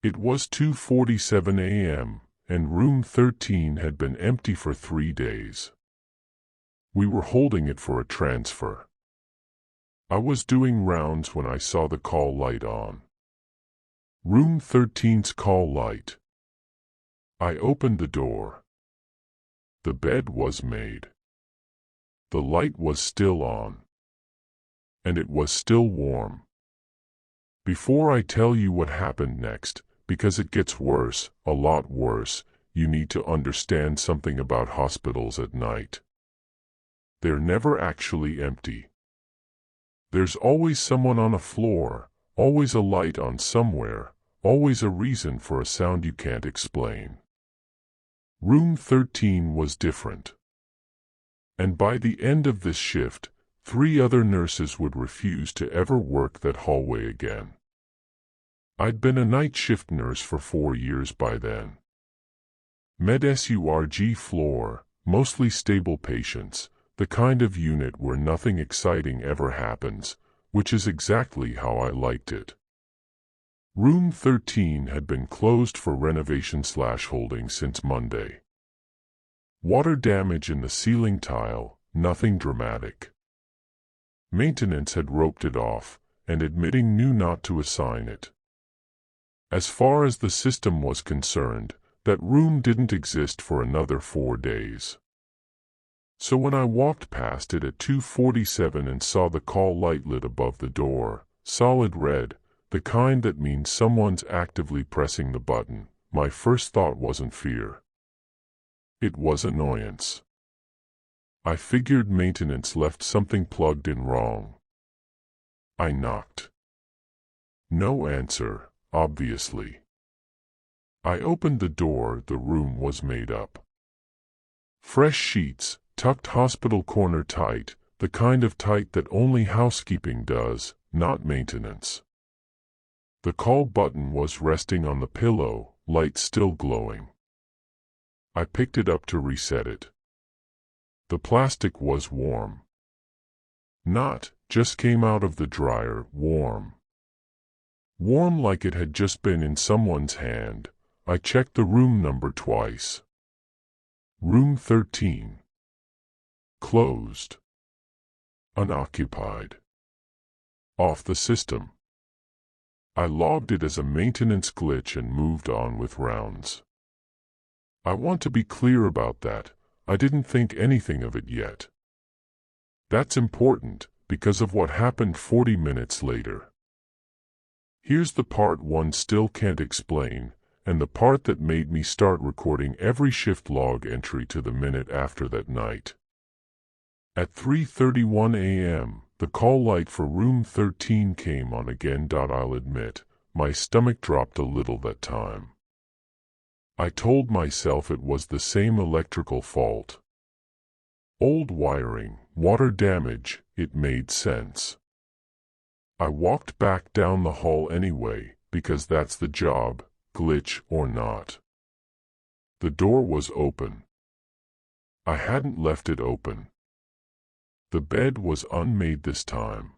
It was 2:47 a.m., and room 13 had been empty for 3 days. We were holding it for a transfer. I was doing rounds when I saw the call light on. Room 13's call light. I opened the door. The bed was made. The light was still on. And it was still warm. Before I tell you what happened next, because it gets worse, a lot worse, you need to understand something about hospitals at night. They're never actually empty. There's always someone on a floor, always a light on somewhere, always a reason for a sound you can't explain. Room 13 was different. And by the end of this shift, 3 other nurses would refuse to ever work that hallway again. I'd been a night shift nurse for 4 years by then. Med-surg floor, mostly stable patients, the kind of unit where nothing exciting ever happens, which is exactly how I liked it. Room 13 had been closed for renovation/holding since Monday. Water damage in the ceiling tile, nothing dramatic. Maintenance had roped it off, and admitting knew not to assign it. As far as the system was concerned, that room didn't exist for another 4 days. So when I walked past it at 2:47 and saw the call light lit above the door, solid red, the kind that means someone's actively pressing the button, my first thought wasn't fear. It was annoyance. I figured maintenance left something plugged in wrong. I knocked. No answer. Obviously. I opened the door. The room was made up. Fresh sheets, tucked hospital corner tight, the kind of tight that only housekeeping does, not maintenance. The call button was resting on the pillow, light still glowing. I picked it up to reset it. The plastic was warm. Not, just came out of the dryer, warm. Warm like it had just been in someone's hand. I checked the room number twice. Room 13. Closed. Unoccupied. Off the system. I logged it as a maintenance glitch and moved on with rounds. I want to be clear about that. I didn't think anything of it yet. That's important, because of what happened 40 minutes later. Here's the part one still can't explain, and the part that made me start recording every shift log entry to the minute after that night. At 3:31 a.m., the call light for room 13 came on again. I'll admit, my stomach dropped a little that time. I told myself it was the same electrical fault. Old wiring, water damage, it made sense. I walked back down the hall anyway, because that's the job, glitch or not. The door was open. I hadn't left it open. The bed was unmade this time.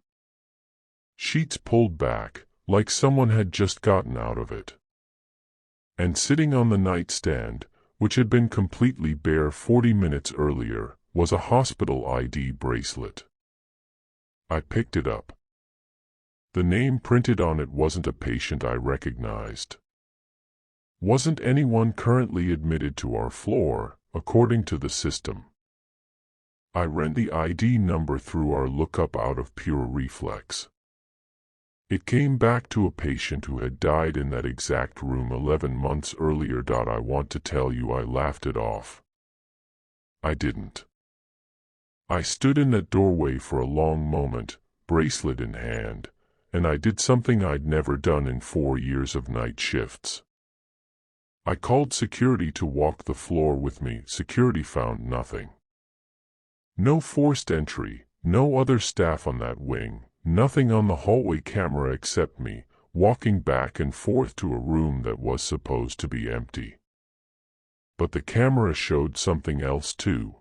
Sheets pulled back, like someone had just gotten out of it. And sitting on the nightstand, which had been completely bare 40 minutes earlier, was a hospital ID bracelet. I picked it up. The name printed on it wasn't a patient I recognized. Wasn't anyone currently admitted to our floor, according to the system. I ran the ID number through our lookup out of pure reflex. It came back to a patient who had died in that exact room 11 months earlier. I want to tell you I laughed it off. I didn't. I stood in that doorway for a long moment, bracelet in hand, and I did something I'd never done in 4 years of night shifts. I called security to walk the floor with me. Security found nothing. No forced entry, no other staff on that wing, nothing on the hallway camera except me, walking back and forth to a room that was supposed to be empty. But the camera showed something else too.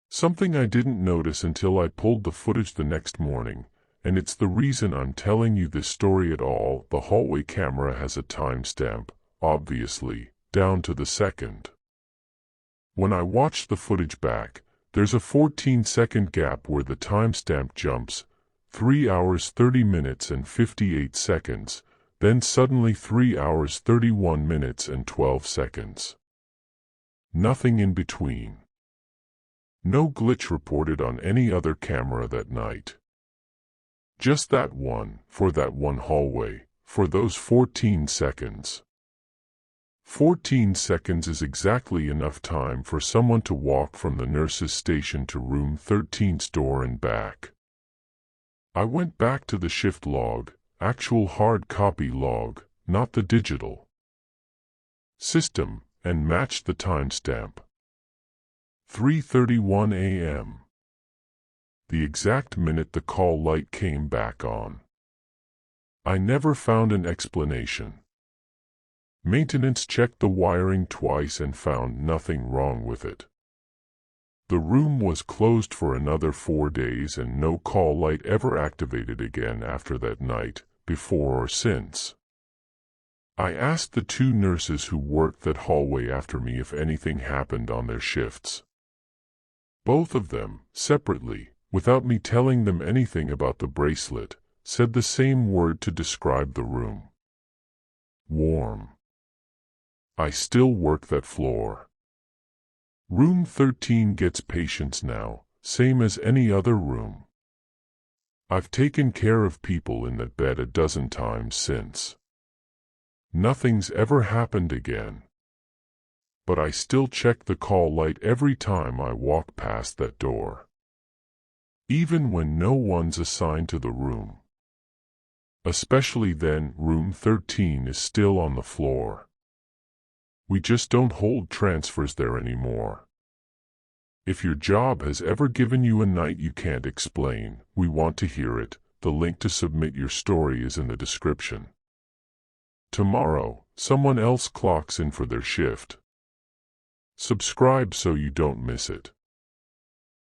Something I didn't notice until I pulled the footage the next morning, and it's the reason I'm telling you this story at all. The hallway camera has a timestamp, obviously, down to the second. When I watched the footage back, there's a 14-second gap where the timestamp jumps, 3 hours 30 minutes and 58 seconds, then suddenly 3 hours 31 minutes and 12 seconds. Nothing in between. No glitch reported on any other camera that night. Just that one, for that one hallway, for those 14 seconds. 14 seconds is exactly enough time for someone to walk from the nurse's station to room 13's door and back. I went back to the shift log, actual hard copy log, not the digital system, and matched the timestamp. 3:31 a.m. The exact minute the call light came back on. I never found an explanation. Maintenance checked the wiring twice and found nothing wrong with it. The room was closed for another 4 days and no call light ever activated again after that night, before or since. I asked the 2 nurses who worked that hallway after me if anything happened on their shifts. Both of them, separately, without me telling them anything about the bracelet, said the same word to describe the room. Warm. I still work that floor. Room 13 gets patients now, same as any other room. I've taken care of people in that bed a dozen times since. Nothing's ever happened again. But I still check the call light every time I walk past that door. Even when no one's assigned to the room. Especially then, room 13 is still on the floor. We just don't hold transfers there anymore. If your job has ever given you a night you can't explain, we want to hear it. The link to submit your story is in the description. Tomorrow, someone else clocks in for their shift. Subscribe so you don't miss it.